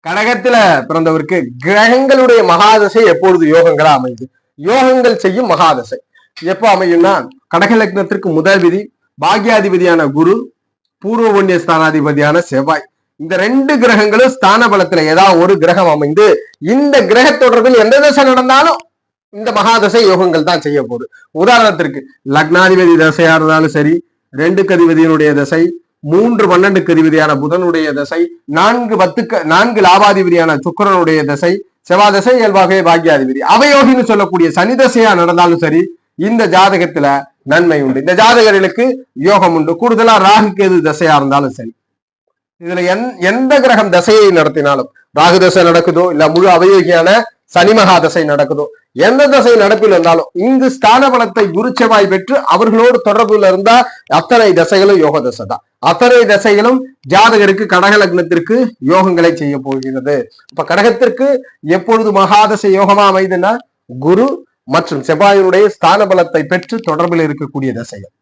கடகத்துல பிறந்தவருக்கு கிரகங்களுடைய மகாதசை எப்பொழுது யோகங்களா அமையுது? யோகங்கள் செய்யும் மகாதசை எப்போ அமையும்னா, கடக லக்னத்திற்கு முதல் விதி பாக்யாதிபதியான குரு, பூர்வ புண்ணிய ஸ்தானாதிபதியான செவ்வாய், இந்த ரெண்டு கிரகங்களும் ஸ்தான பலத்துல ஏதாவது ஒரு கிரகம் அமைந்து இந்த கிரக தொடர்பில் எந்த தசை நடந்தாலும் இந்த மகாதசை யோகங்கள் தான் செய்ய போகுது. உதாரணத்திற்கு லக்னாதிபதி தசையா இருந்தாலும் சரி, 2 அதிபதியினுடைய தசை, 3 12 அதிபதியான புதனுடைய தசை, 4 லாபாதிபதியான சுக்கிரனுடைய தசை, செவ்வாய் தசை இயல்பாகவே பாக்யாதிபதி அவயோகின்னு சொல்லக்கூடிய சனி தசையா நடந்தாலும் சரி, இந்த ஜாதகத்துல நன்மை உண்டு. இந்த ஜாதகர்களுக்கு யோகம் உண்டு. கூடுதலா ராகு கேது தசையா இருந்தாலும் சரி, இதுல எந்த கிரகம் தசையை நடத்தினாலும், ராகு தசை நடக்குதோ இல்ல முழு அவயோகியான சனி மகா தசை நடக்குதோ, எந்த தசை நடப்பில் இருந்தாலும் இங்கு ஸ்தான பலத்தை குரு செவ்வாய் பெற்று அவர்களோடு தொடர்புல இருந்தா அத்தனை தசைகளும் யோக தசை தான். அத்தனை தசைகளும் ஜாதகருக்கு கடக லக்னத்திற்கு யோகங்களை செய்ய போகிறது. இப்ப கடகத்திற்கு எப்பொழுது மகாதசை யோகமா அமைதுன்னா, குரு மற்றும் செவ்வாயினுடைய ஸ்தான பலத்தை பெற்று தொடர்பில் இருக்கக்கூடிய தசைகள்.